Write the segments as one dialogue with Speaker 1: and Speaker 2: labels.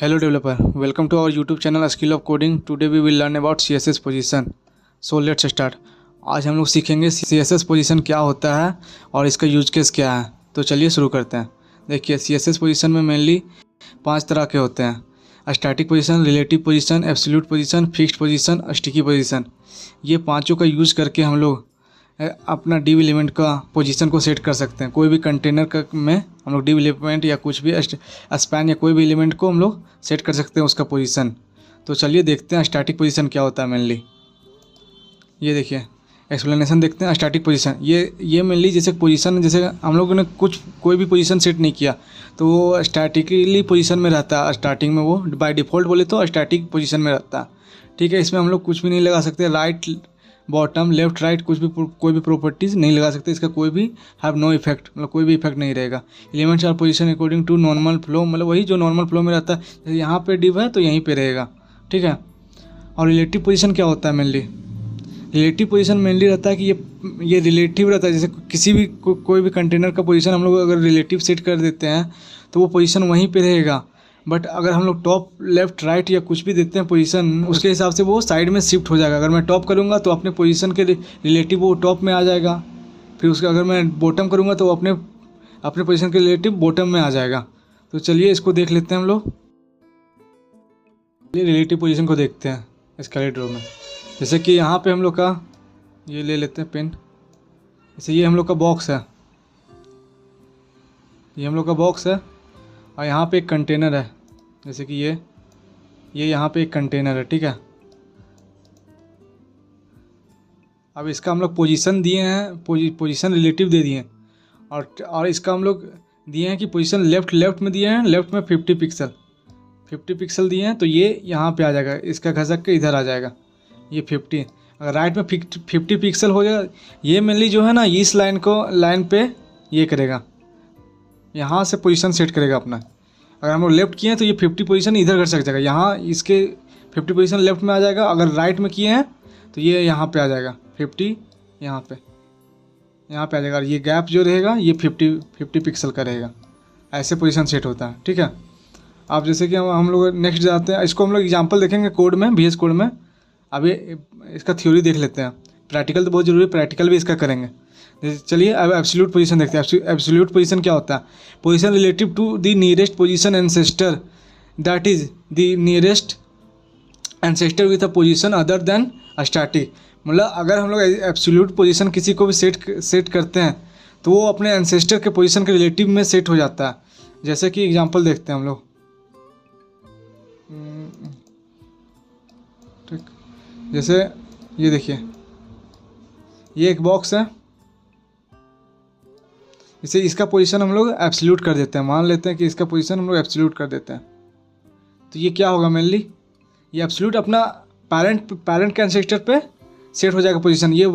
Speaker 1: Hello developer, welcome to our YouTube channel Skill of Coding. Today we will learn about CSS position. So let's start. आज हम लोग सीखेंगे CSS position क्या होता है और इसका यूज केस क्या है। तो चलिए शुरू करते हैं। देखिए CSS पोजीशन में मेनली 5 तरह के होते हैं: static position, relative position, absolute position, fixed position, sticky position. ये पांचों का यूज करके हम लोग अपना डिव एलिमेंट का पोजीशन को सेट कर सकते हैं। कोई भी कंटेनर का में हम लोग डिव एलिमेंट या कुछ भी स्पैन या कोई भी एलिमेंट को हम लोग सेट कर सकते हैं उसका पोजीशन। तो चलिए देखते हैं स्टैटिक पोजीशन क्या होता है मेनली। ये देखिए एक्सप्लेनेशन देखते हैं। स्टैटिक पोजीशन ये मेनली जैसे पोजीशन, जैसे हम लोगों ने कोई भी पोजीशन सेट नहीं किया तो वो स्टैटिकली पोजीशन में रहता है। स्टार्टिंग में वो बाय डिफ़ॉल्ट बोले तो स्टैटिक पोजीशन में रहता है। ठीक है, इसमें हम लोग कुछ भी नहीं लगा सकते, राइट बॉटम लेफ्ट राइट कोई भी प्रॉपर्टीज़ नहीं लगा सकते। इसका कोई भी हैव नो इफेक्ट, मतलब कोई भी इफेक्ट नहीं रहेगा। Elements are position according to normal flow, मतलब वही जो नॉर्मल फ्लो में रहता है। जैसे यहाँ पे डिव है तो यहीं पे रहेगा। ठीक है। और रिलेटिव पोजीशन क्या होता है मेनली? रिलेटिव पोजीशन मेनली रहता है कि ये रिलेटिव रहता है। जैसे किसी भी कोई भी कंटेनर का पोजीशन हम लोग अगर रिलेटिव सेट कर देते हैं तो वो पोजीशन वहीं पे रहेगा। बट अगर हम लोग टॉप लेफ्ट राइट या कुछ भी देते हैं पोजीशन, उसके हिसाब से वो साइड में शिफ्ट हो जाएगा। अगर मैं टॉप करूँगा तो अपने पोजीशन के रिलेटिव वो टॉप में आ जाएगा। फिर उसका अगर मैं बॉटम करूँगा तो वो अपने पोजीशन के रिलेटिव बॉटम में आ जाएगा। तो चलिए इसको देख लेते हैं हम लोग। चलिए रिलेटिव पोजीशन को देखते हैं स्केलेट रो में। जैसे कि यहाँ पे हम लोग का ये ले लेते हैं पेन। जैसे ये हम लोग का बॉक्स है, ये हम लोग का बॉक्स है और यहाँ पे एक कंटेनर है। जैसे कि ये यहाँ पे एक कंटेनर है। ठीक है। अब इसका हम लोग पोजीशन दिए हैं, पोजीशन रिलेटिव दे दिए हैं और इसका हम लोग दिए हैं कि पोजीशन लेफ्ट में दिए हैं, लेफ्ट में 50 पिक्सल दिए हैं। तो ये यहाँ पे आ जाएगा, इसका घसक के इधर आ जाएगा ये 50। अगर राइट में 50 पिक्सल हो जाएगा, ये मेनली जो है ना इस लाइन पे ये करेगा, यहाँ से पोजीशन सेट करेगा अपना। अगर हम लोग लेफ्ट किए हैं तो ये 50 पोजीशन इधर घसक जाएगा, यहाँ इसके 50 पोजीशन लेफ्ट में आ जाएगा। अगर राइट में किए हैं तो ये यहाँ पे आ जाएगा 50, यहाँ पे आ जाएगा। और ये गैप जो रहेगा ये 50 पिक्सल का रहेगा। ऐसे पोजीशन सेट होता है। ठीक है। अब जैसे कि हम लोग नेक्स्ट जाते हैं। इसको हम लोग एग्जाम्पल देखेंगे कोड में, VS कोड में। अभी इसका थ्योरी देख लेते हैं। प्रैक्टिकल तो बहुत ज़रूरी है, प्रैक्टिकल भी इसका करेंगे। चलिए अब एब्सोल्यूट पोजीशन देखते हैं। एब्सोल्यूट पोजीशन क्या होता है? Position relative to the nearest position ancestor, that is the nearest ancestor with a position other than static. मतलब अगर हम लोग एब्सोल्यूट पोजीशन किसी को भी सेट करते हैं तो वो अपने एंसेस्टर के पोजीशन के रिलेटिव में सेट हो जाता है। जैसे कि एग्जांपल देखते हैं हम लोग। ठीक, जैसे ये देखिए ये एक बॉक्स है। इसे इसका पोजीशन हम लोग एब्सोल्यूट कर देते हैं। मान लेते हैं कि इसका पोजीशन हम लोग एब्सोल्यूट कर देते हैं तो ये क्या होगा मेनली, ये एब्सोल्यूट अपना पैरेंट के एंसेस्टर पे सेट हो जाएगा पोजीशन। ये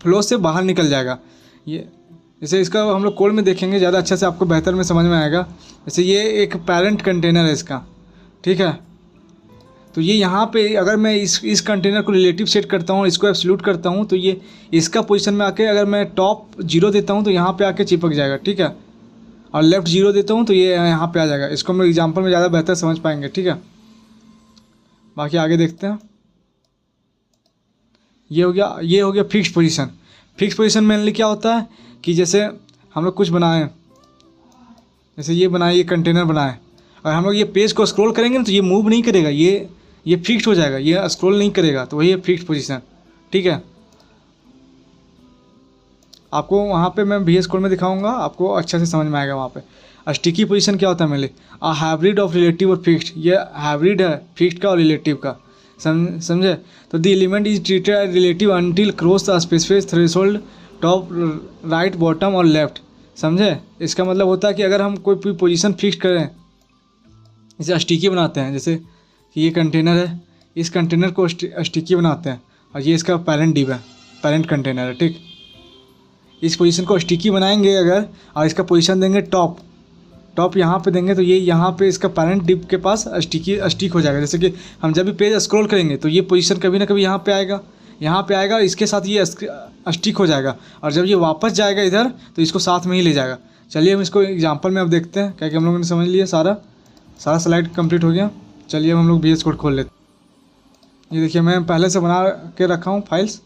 Speaker 1: फ्लो से बाहर निकल जाएगा। ये जैसे इसका हम लोग कोड में देखेंगे, ज़्यादा अच्छा से आपको बेहतर में समझ में आएगा। जैसे ये एक पैरेंट कंटेनर है इसका। ठीक है। तो ये यहाँ पे अगर मैं इस कंटेनर को रिलेटिव सेट करता हूँ, इसको एब्सोल्यूट करता हूँ, तो ये इसका पोजीशन में आके अगर मैं टॉप 0 देता हूँ तो यहाँ पे आके चिपक जाएगा। ठीक है। और लेफ्ट 0 देता हूँ तो ये यहाँ पे आ जाएगा। इसको हम लोग एग्जाम्पल में ज़्यादा बेहतर समझ पाएंगे। ठीक है। बाकी आगे देखते हैं। ये हो गया fixed position. Fixed position mainly क्या होता है कि जैसे हम लोग कुछ बनाएं, जैसे ये बनाए, ये कंटेनर बनाए, और हम लोग ये पेज को स्क्रॉल करेंगे ना तो ये मूव नहीं करेगा, ये फिक्स्ड हो जाएगा, ये स्क्रॉल नहीं करेगा। तो वही है फिक्स्ड पोजीशन। ठीक है। आपको वहाँ पे मैं VS कोड में दिखाऊंगा, आपको अच्छा से समझ में आएगा वहाँ पे। स्टिकी पोजीशन क्या होता है मेनली? हाइब्रिड ऑफ रिलेटिव और फिक्स्ड। ये हाइब्रिड है फिक्स्ड का और रिलेटिव का, समझे? तो the element is treated as relative until cross the specified threshold top right bottom और लेफ्ट। समझे? इसका मतलब होता है कि अगर हम कोई पोजीशन फिक्स करें, इसे स्टिकी बनाते हैं। जैसे कि ये कंटेनर है, इस कंटेनर को स्टिकी बनाते हैं और ये इसका पेरेंट डिव है, पेरेंट कंटेनर है। ठीक, इस पोजीशन को स्टिकी बनाएंगे अगर, और इसका पोजीशन देंगे टॉप यहाँ पे देंगे तो ये यहाँ पे इसका पेरेंट डिव के पास स्टिक हो जाएगा। जैसे कि हम जब भी पेज स्क्रॉल करेंगे तो ये पोजीशन कभी ना कभी यहाँ पे आएगा, इसके साथ ये स्टिक हो जाएगा। और जब ये वापस जाएगा इधर तो इसको साथ में ही ले जाएगा। चलिए हम इसको एग्जाम्पल में अब देखते हैं, क्या कि हम लोगों ने समझ लिया, सारा स्लाइड कंप्लीट हो गया। चलिए अब हम लोग VS कोड खोल लेते हैं। ये देखिए मैं पहले से बना के रखा हूँ फाइल्स।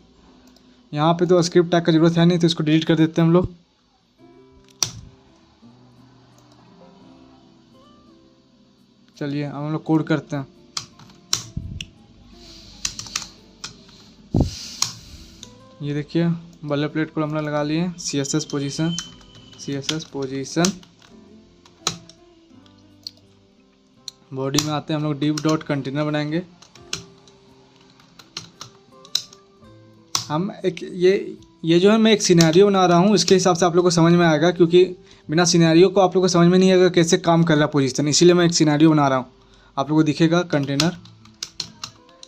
Speaker 1: यहाँ पे तो स्क्रिप्ट टैग का ज़रूरत है नहीं, तो इसको डिलीट कर देते हैं हम लोग। चलिए अब हम लोग कोड करते हैं। ये देखिए बल्ले प्लेट को हमने लगा लिए। CSS पोजीशन बॉडी में आते हैं हम लोग। div डॉट कंटेनर बनाएंगे हम। एक ये जो है मैं एक सिनेरियो बना रहा हूँ, इसके हिसाब से आप लोग को समझ में आएगा, क्योंकि बिना सिनेरियो को आप लोग को समझ में नहीं आएगा कैसे काम कर रहा है पोजीशन। इसीलिए मैं एक सिनेरियो बना रहा हूँ। आप लोग को दिखेगा कंटेनर।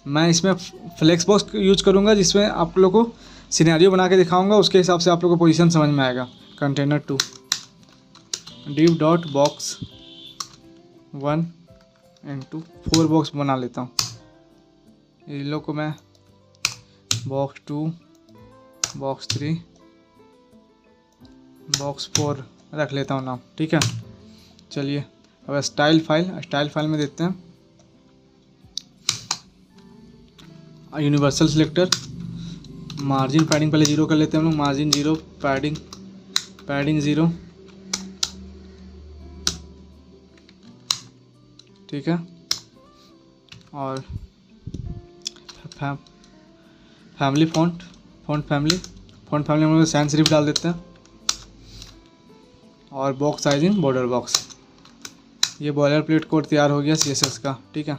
Speaker 1: मैं इसमें फ्लेक्स बॉक्स यूज करूँगा, जिसमें आप लोग को सिनेरियो बना के दिखाऊंगा, उसके हिसाब से आप लोग को पोजीशन समझ में आएगा। Container 2 div dot box 1 into 4 box बना लेता हूँ। इन लोग को मैं बॉक्स 2 बॉक्स 3 बॉक्स 4 रख लेता हूँ नाम, ठीक है। चलिए अब स्टाइल फाइल में देते हैं यूनिवर्सल सिलेक्टर। मार्जिन पैडिंग पहले 0 कर लेते हैं हम लोग। मार्जिन 0, पैडिंग 0, ठीक है। और फैमिली फॉन्ट फैमिली हम लोग सैन सिर्फ डाल देते हैं। और बॉक्स साइजिंग बॉर्डर बॉक्स। ये बॉयलर प्लेट कोड तैयार हो गया CSS का, ठीक है।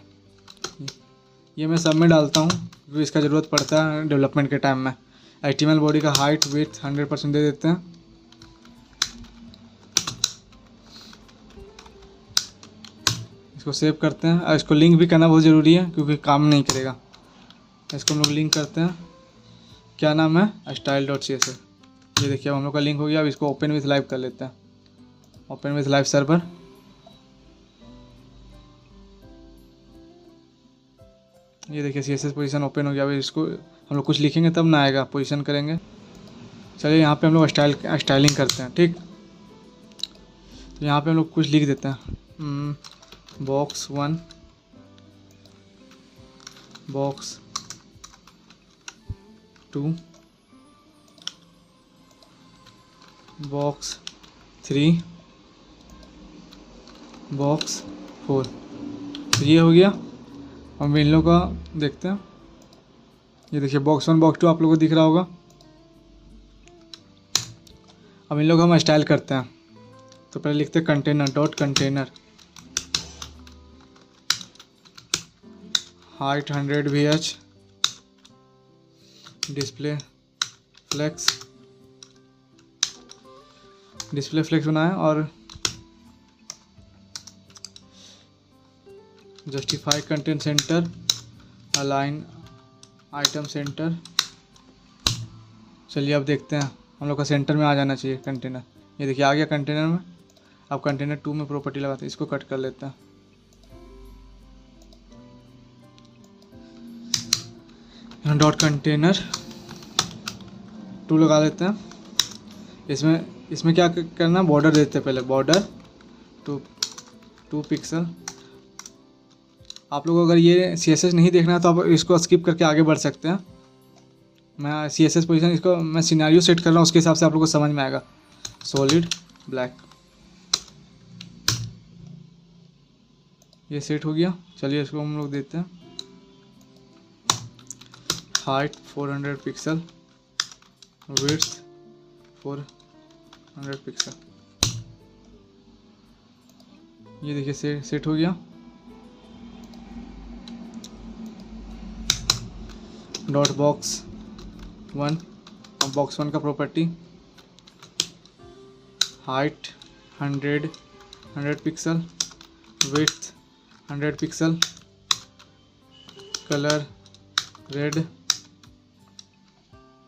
Speaker 1: ये मैं सब में डालता हूँ क्योंकि इसका ज़रूरत पड़ता है डेवलपमेंट के टाइम में। HTML बॉडी का हाइट विड्थ 100% दे देते हैं। इसको सेव करते हैं और इसको लिंक भी करना बहुत ज़रूरी है, क्योंकि काम नहीं करेगा। इसको हम लोग लिंक करते हैं। क्या नाम है? style.css। ये देखिए अब हम लोग का लिंक हो गया। अब इसको ओपन विथ लाइव कर लेते हैं। Open with live server. ये देखिए CSS पोजीशन ओपन हो गया। अभी इसको हम लोग कुछ लिखेंगे तब ना आएगा, पोजीशन करेंगे। चलिए यहाँ पे हम लोग स्टाइलिंग करते हैं, ठीक। तो यहाँ पे हम लोग कुछ लिख देते हैं। Box 1 box 2 box 3 box 4। तो ये हो गया। हम इन लोगों का देखते हैं। ये देखिए बॉक्स 1 बॉक्स 2 आप लोगों को दिख रहा होगा। अब इन लोग हम स्टाइल करते हैं। तो पहले लिखते हैं container dot container height 100 VH display flex बनाएं और justify content centre align item centre. चलिए अब देखते हैं हम लोग का सेंटर में आ जाना चाहिए कंटेनर। ये देखिए आ गया कंटेनर में। अब कंटेनर 2 में प्रॉपर्टी लगाते हैं। इसको कट कर लेते हैं। यहाँ डॉट कंटेनर 2 लगा देते हैं। इसमें क्या करना, बॉर्डर देते हैं पहले। Border 2 pixel. आप लोग अगर ये CSS नहीं देखना है तो आप इसको स्किप करके आगे बढ़ सकते हैं। मैं CSS पोजीशन इसको मैं सिनेरियो सेट कर रहा हूँ, उसके हिसाब से आप लोग को समझ में आएगा। सॉलिड ब्लैक ये सेट हो गया। चलिए इसको हम लोग देते हैं हाइट 400 पिक्सल विड्थ 400 पिक्सल। ये देखिए सेट हो गया। डॉट बॉक्स 1 और बॉक्स 1 का property height 100 pixel width 100 pixel colour red.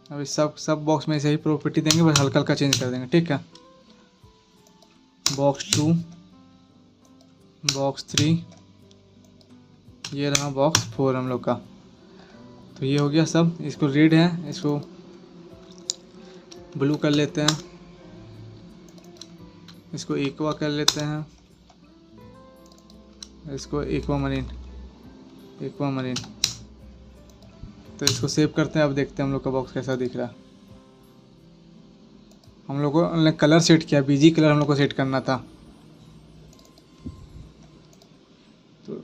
Speaker 1: अभी सब बॉक्स में ऐसे ही प्रॉपर्टी देंगे, बस हल्का हल्का चेंज कर देंगे, ठीक है। बॉक्स 2 बॉक्स 3 ये रहा बॉक्स 4 हम लोग का। तो ये हो गया सब। इसको रेड है, इसको ब्लू कर लेते हैं। इसको एक्वा कर लेते हैं। इसको एक्वा मरीन एक्वामरीन। तो इसको सेव करते हैं। अब देखते हैं हम लोग का बॉक्स कैसा दिख रहा है। हम लोग को कलर सेट किया, बीजी कलर हम लोग को सेट करना था। तो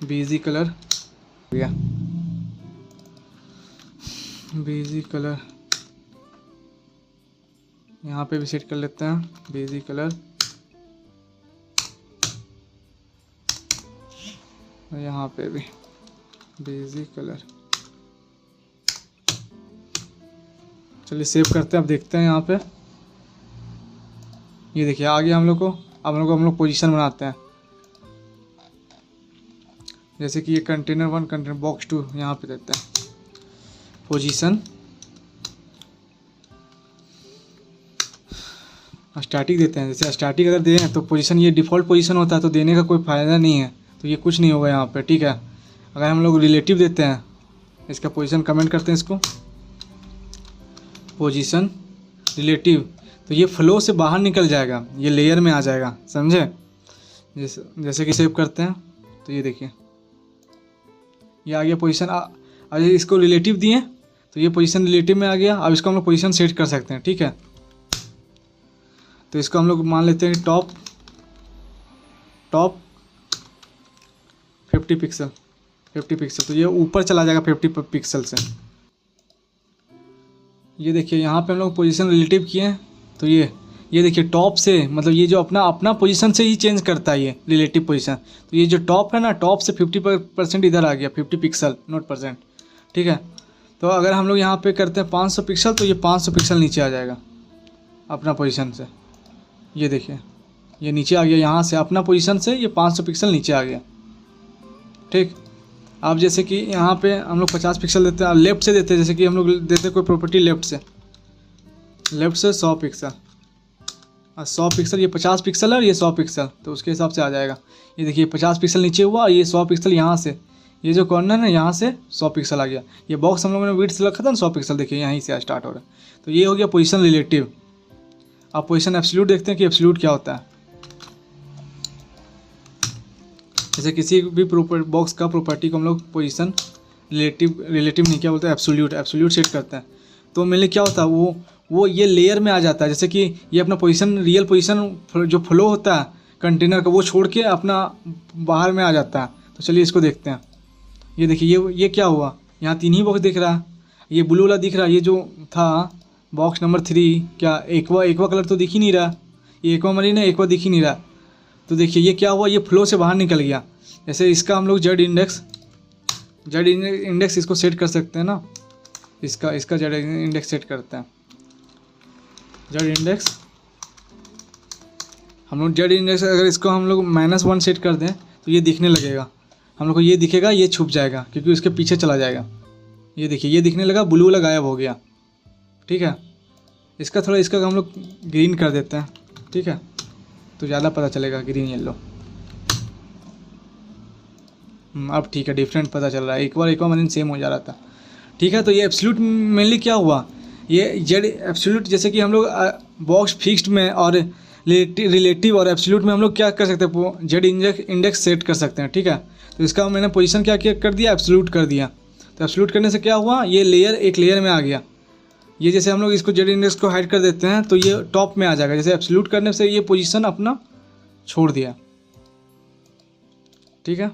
Speaker 1: बीजी कलर हो गया, बीजी कलर यहाँ पे भी सेट कर लेते हैं, बीजी कलर। और यहाँ पे भी बीजी कलर। चलिए सेव करते हैं। अब देखते हैं यहाँ पे, ये देखिए आ गया हम लोग को। अब हम लोग पोजीशन बनाते हैं। जैसे कि ये कंटेनर 1 कंटेनर बॉक्स 2 यहाँ पे देते हैं पोजीशन। स्टैटिक देते हैं। जैसे स्टैटिक अगर दें तो पोजीशन ये डिफ़ॉल्ट पोजीशन होता है, तो देने का कोई फ़ायदा नहीं है, तो ये कुछ नहीं होगा यहाँ पे, ठीक है। अगर हम लोग रिलेटिव देते हैं, इसका पोजीशन कमेंट करते हैं इसको, पोजीशन रिलेटिव, तो ये फ्लो से बाहर निकल जाएगा, ये लेयर में आ जाएगा, समझे। जैसे कि सेव करते हैं तो ये देखिए ये आ गया पोजीशन। अब इसको रिलेटिव दिए तो ये पोजीशन रिलेटिव में आ गया। अब इसको हम लोग पोजीशन सेट कर सकते हैं, ठीक है। तो इसको हम लोग मान लेते हैं टॉप 50 पिक्सल, तो ये ऊपर चला जाएगा 50 पिक्सल से। ये देखिए यहाँ पे हम लोग पोजीशन रिलेटिव किए हैं, तो ये देखिए टॉप से, मतलब ये जो अपना पोजीशन से ही चेंज करता है ये रिलेटिव पोजीशन। तो ये जो टॉप है ना, टॉप से 50% इधर आ गया, 50 पिक्सल नोट %, ठीक है। तो अगर हम लोग यहाँ पे करते हैं 500 पिक्सल, तो ये 500 पिक्सल नीचे आ जाएगा अपना पोजीशन से। ये देखिए ये नीचे आ गया, यहाँ से अपना पोजीशन से ये 500 पिक्सल नीचे आ गया, ठीक। अब जैसे कि यहाँ पे हम लोग 50 पिक्सल देते हैं, लेफ़्ट से देते हैं। जैसे कि हम लोग देते हैं कोई प्रॉपर्टी लेफ़्ट से 100 पिक्सल, और 100 पिक्सल, ये 50 पिक्सल है और ये 100 पिक्सल, तो उसके हिसाब से आ जाएगा। ये देखिए 50 पिक्सल नीचे हुआ और ये 100 पिक्सल यहाँ से, ये जो कॉर्नर है यहाँ से 100 पिक्सल आ गया। ये बॉक्स हम लोगों ने विड्थ से रखा था ना 100 पिक्सल, देखिए यहीं से स्टार्ट हो रहा है। तो ये हो गया पोजीशन रिलेटिव। अब पोजीशन एब्सोल्यूट देखते हैं कि एब्सोल्यूट क्या होता है। जैसे किसी भी बॉक्स का प्रॉपर्टी को हम लोग पोजीशन रिलेटिव नहीं, क्या बोलते हैं, एब्सोल्यूट सेट करते हैं। तो मेनली क्या होता है, वो ये लेयर में आ जाता है। जैसे कि ये अपना पोजीशन, रियल पोजीशन जो फ्लो होता है कंटेनर का, वो छोड़ के अपना बाहर में आ जाता है। तो चलिए इसको देखते हैं। ये देखिए ये क्या हुआ, यहाँ 3 ही बॉक्स दिख रहा है, ये ब्लू वाला दिख रहा है, ये जो था बॉक्स नंबर 3 क्या एक्वा कलर तो दिख ही नहीं रहा, ये एक्वामरीन है, एक्वा दिख ही नहीं रहा। तो देखिए ये क्या हुआ, ये फ्लो से बाहर निकल गया। जैसे इसका हम लोग जेड इंडेक्स इसको सेट कर सकते हैं ना, इसका जेड इंडेक्स सेट करते हैं। जेड इंडेक्स अगर इसको हम लोग -1 सेट कर दें तो ये दिखने लगेगा, हम लोग को ये दिखेगा, ये छुप जाएगा क्योंकि उसके पीछे चला जाएगा। ये देखिए ये दिखने लगा, ब्लू वाला गायब हो गया, ठीक है। इसका हम लोग ग्रीन कर देते हैं, ठीक है, तो ज़्यादा पता चलेगा, ग्रीन येलो। अब ठीक है, डिफरेंट पता चल रहा है। एक बार एक्वामरीन सेम हो जा रहा था, ठीक है। तो ये एब्सोल्यूट मेनली क्या हुआ, ये जेड एब्सोल्यूट, जैसे कि हम लोग बॉक्स फिक्स्ड में और रिलेटिव और एब्सोल्यूट में हम लोग क्या कर सकते हैं, जेड इंडेक्स सेट कर सकते हैं, ठीक है। तो इसका मैंने पोजीशन क्या कर दिया, एब्सोल्यूट कर दिया। तो एब्सोल्यूट करने से क्या हुआ, ये एक लेयर में आ गया। ये जैसे हम लोग इसको जेड इंडेक्स को हाइड कर देते हैं तो ये टॉप में आ जाएगा। जैसे एब्सोल्यूट करने से ये पोजीशन अपना छोड़ दिया, ठीक है।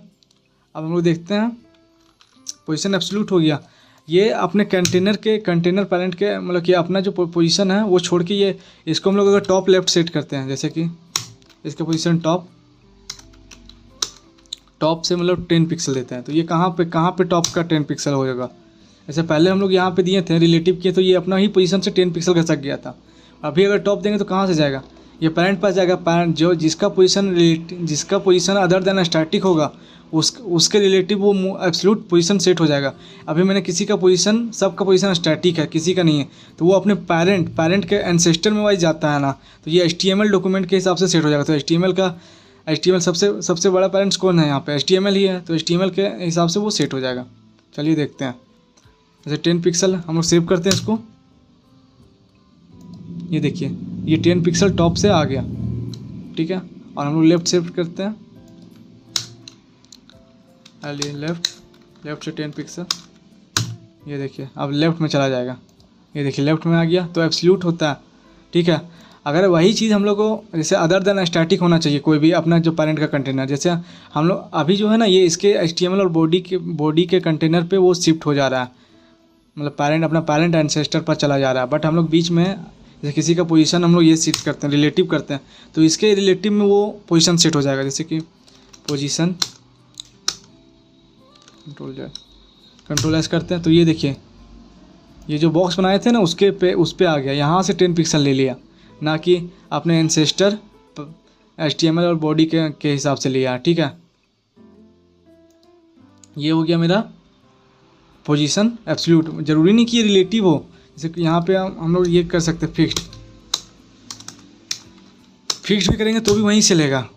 Speaker 1: अब हम लोग देखते हैं पोजीशन एब्सोल्यूट हो गया। ये अपने कंटेनर पैरेंट के मतलब कि अपना जो पोजीशन है वो छोड़ के ये इसको हम लोग अगर टॉप लेफ्ट सेट करते हैं, जैसे कि इसका पोजीशन टॉप से मतलब 10 पिक्सल देते हैं, तो ये कहाँ पे टॉप का 10 पिक्सल हो जाएगा। ऐसे पहले हम लोग यहाँ पे दिए थे रिलेटिव किए, तो ये अपना ही पोजीशन से 10 पिक्सल खसक गया था। अभी अगर टॉप देंगे तो कहाँ से जाएगा, ये पैरेंट पास जाएगा। पैरेंट जिसका पोजीशन अदर देन स्टैटिक होगा उसके रिलेटिव वो एब्सोल्यूट पोजीशन सेट हो जाएगा। अभी मैंने किसी का पोजीशन, सबका पोजीशन स्टैटिक है, किसी का नहीं है, तो वो अपने पैरेंट के एंसेस्टर में वाइज जाता है ना, तो ये HTML डॉक्यूमेंट के हिसाब से सेट हो जाएगा। तो HTML सबसे बड़ा पैरेंट्स कौन है यहाँ पे, HTML ही है, तो HTML के हिसाब से वो सेट हो जाएगा। चलिए देखते हैं। जैसे 10 पिक्सल हम लोग सेव करते हैं इसको, ये देखिए ये 10 पिक्सल टॉप से आ गया, ठीक है। और हम लोग लेफ्ट सेव करते हैं, लेफ़्ट से 10 पिक्सल, ये देखिए अब लेफ़्ट में चला जाएगा, ये देखिए लेफ़्ट में आ गया, तो एब्सोल्यूट होता है। ठीक है, अगर वही चीज़ हम लोग को जैसे अदर देन स्टैटिक होना चाहिए कोई भी अपना जो पैरेंट का कंटेनर, जैसे हम लोग अभी जो है ना ये इसके HTML और बॉडी के कंटेनर पे वो शिफ्ट हो जा रहा है, मतलब अपना पैरेंट एंसेस्टर पर चला जा रहा है। बट हम लोग बीच में जैसे किसी का पोजीशन हम लोग ये सेट करते हैं, रिलेटिव करते हैं, तो इसके रिलेटिव में वो पोजीशन सेट हो जाएगा। जैसे कि पोजीशन कंट्रोल एस करते हैं, तो ये देखिए ये जो बॉक्स बनाए थे ना उस पर आ गया, यहाँ से 10 पिक्सल ले लिया, ना कि अपने एंसेस्टर HTML और बॉडी के हिसाब से लिया। ठीक है, ये हो गया मेरा पोजीशन एब्सोल्यूट। ज़रूरी नहीं कि ये रिलेटिव हो, जैसे कि यहाँ पे हम लोग ये कर सकते हैं फिक्स्ड भी करेंगे तो भी वहीं से लेगा।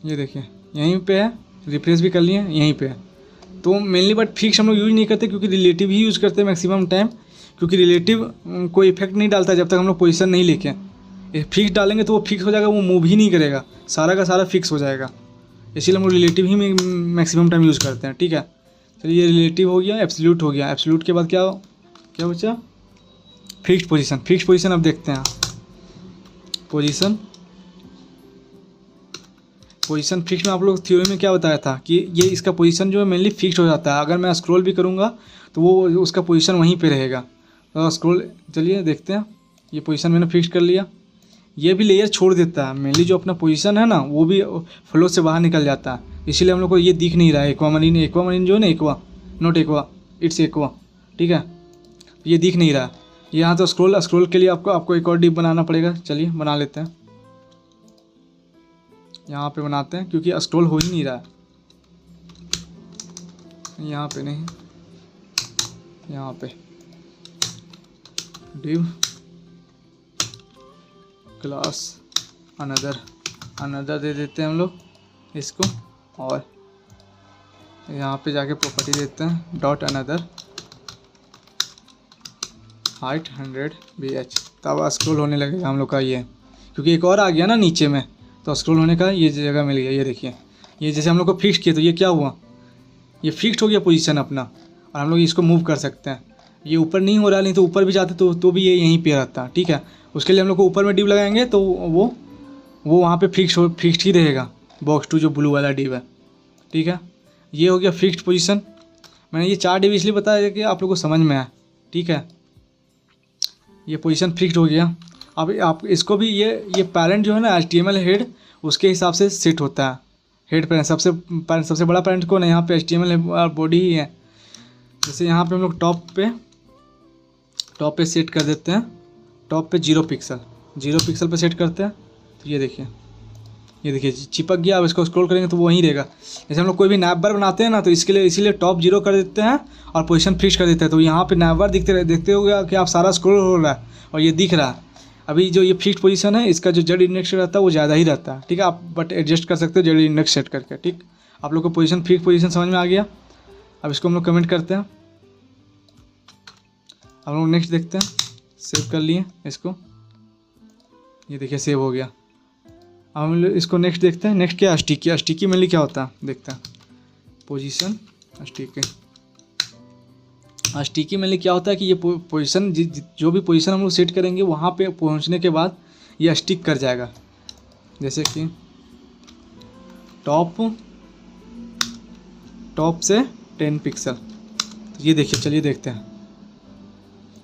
Speaker 1: ये देखिए यहीं पे है, रिफ्रेश भी कर लिए यहीं पे है। तो मेनली बट फिक्स हम लोग यूज़ नहीं करते, क्योंकि रिलेटिव ही यूज़ करते हैं मैक्सिमम टाइम, क्योंकि रिलेटिव कोई इफेक्ट नहीं डालता जब तक हम लोग पोजीशन नहीं लेके। फिक्स डालेंगे तो वो फिक्स हो जाएगा, वो मूव ही नहीं करेगा, सारा का सारा फिक्स हो जाएगा। इसीलिए हम लोग रिलेटिव ही मैक्सिमम टाइम यूज़ करते हैं। ठीक है, चलिए ये रिलेटिव हो गया, एब्सोल्यूट हो गया। एब्सोल्यूट के बाद क्या बचा? फिक्स्ड पोजीशन अब देखते हैं। पोजीशन फिक्स में आप लोग थ्योरी में क्या बताया था कि ये इसका पोजीशन जो है मेनली फिक्स हो जाता है। अगर मैं स्क्रॉल भी करूँगा तो वो उसका पोजीशन वहीं पे रहेगा। तो स्क्रॉल चलिए देखते हैं, ये पोजीशन मैंने फिक्स कर लिया। ये भी लेयर छोड़ देता है, मेनली जो अपना पोजीशन है ना वो भी फ्लो से बाहर निकल जाता है, इसीलिए हम लोग को ये दिख नहीं रहा है। एक्वामरीन जो है ना, इट्स एक्वा। ठीक है, ये दिख नहीं रहा। यहाँ तो स्क्रॉल के लिए आपको एक और डिप बनाना पड़ेगा। चलिए बना लेते हैं, यहाँ पे बनाते हैं, क्योंकि स्क्रॉल हो ही नहीं रहा है। यहाँ पे नहीं, यहाँ पे डिव क्लास अनदर दे देते हैं हम लोग इसको, और यहाँ पे जाके प्रॉपर्टी देते हैं डॉट अनदर हाइट 100 BH। तब स्क्रॉल होने लगेगा हम लोग का ये, क्योंकि एक और आ गया ना नीचे में, तो स्क्रॉल होने का ये जगह मिल गया। ये देखिए, ये जैसे हम लोग को फिक्स किया तो ये क्या हुआ, ये फिक्स हो गया पोजीशन अपना, और हम लोग इसको मूव कर सकते हैं। ये ऊपर नहीं हो रहा, नहीं तो ऊपर भी जाते तो भी ये यहीं पे रहता। ठीक है, उसके लिए हम लोग को ऊपर में डिव लगाएंगे तो वो वहाँ पे फिक्स्ड ही रहेगा, बॉक्स 2 जो ब्लू वाला डिव है। ठीक है, ये हो गया फिक्स्ड पोजीशन। मैंने ये 4 डिव इसलिए बताया कि आप लोग को समझ में आए। ठीक है, ये पोजीशन फिक्स्ड हो गया। अब आप इसको भी ये पैरेंट जो है ना HTML हेड, उसके हिसाब से सेट होता है। हेड पैरेंट सबसे बड़ा पैरेंट कौन है, यहाँ पे HTML और बॉडी ही है। जैसे यहाँ पे हम लोग टॉप पे सेट कर देते हैं, टॉप पे 0 पिक्सल पे सेट करते हैं। तो ये देखिए चिपक गया। अब इसको स्क्रॉल करेंगे तो वो वहीं रहेगा। जैसे हम लोग कोई भी नैप बार बनाते हैं ना, तो इसीलिए टॉप 0 कर देते हैं और पोजीशन फिक्स कर देते हैं। तो यहाँ पे नैप बार देखते हो कि आप सारा स्क्रॉल हो रहा है और ये दिख रहा है। अभी जो ये फिक्स्ड पोजीशन है, इसका जो जेड इंडेक्स रहता है वो ज़्यादा ही रहता है। ठीक है, आप बट एडजस्ट कर सकते हो जेड इंडेक्स सेट करके। ठीक, आप लोग को फिक्स पोजीशन समझ में आ गया। अब इसको हम लोग कमेंट करते हैं, हम लोग नेक्स्ट देखते हैं। सेव कर लिए इसको, ये देखिए सेव हो गया। अब हम लोग इसको नेक्स्ट देखते हैं। नेक्स्ट क्या है, स्टिकी मेनली क्या होता है देखते हैं। पोजीशन स्टिकी मेनली क्या होता है कि ये पोजीशन जो भी पोजीशन हम लोग सेट करेंगे वहाँ पे पहुँचने के बाद ये स्टिक कर जाएगा। जैसे कि टॉप से 10 पिक्सल। तो ये देखिए, चलिए देखते हैं।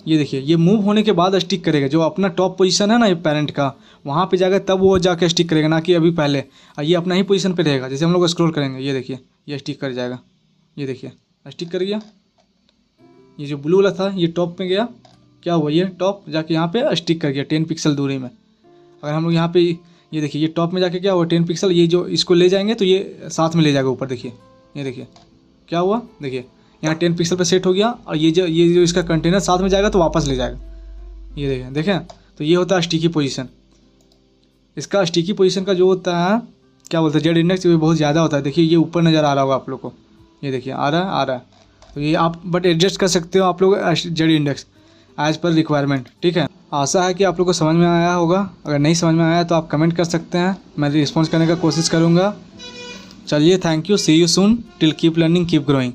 Speaker 1: ये देखिए, ये मूव होने के बाद स्टिक करेगा। जो अपना टॉप पोजीशन है ना ये पैरेंट का, वहाँ पे जाकर तब वो जाके स्टिक करेगा, ना कि अभी पहले। और ये अपना ही पोजीशन पे रहेगा। जैसे हम लोग स्क्रॉल करेंगे, ये देखिए ये स्टिक कर जाएगा। ये देखिए स्टिक कर गया। ये जो ब्लू वाला था ये टॉप पे गया, क्या हुआ, ये टॉप जाके यहाँ पे स्टिक कर गया 10 पिक्सल दूरी में। अगर हम लोग यहाँ पे ये देखिए, ये टॉप में जाके क्या हुआ 10 पिक्सल, ये जो इसको ले जाएंगे तो ये साथ में ले जाएगा ऊपर। देखिए ये देखिए क्या हुआ, देखिए यहाँ 10 पिक्सल पे सेट हो गया, और ये जो इसका कंटेनर साथ में जाएगा तो वापस ले जाएगा। ये देखें तो ये होता है स्टिकी पोजीशन। इसका स्टिकी पोजीशन का जो होता है क्या बोलते हैं, जेड इंडेक्स बहुत ज़्यादा होता है। देखिए ये ऊपर नज़र आ रहा होगा आप लोग को, ये देखिए आ रहा है। तो ये आप बट एडजस्ट कर सकते हो आप लोग z index as per requirement. ठीक है, आशा है कि आप लोग को समझ में आया होगा। अगर नहीं समझ में आया तो आप कमेंट कर सकते हैं, मैं रिस्पॉन्स करने का कोशिश करूँगा। चलिए, thank you, see you soon, till keep learning keep growing.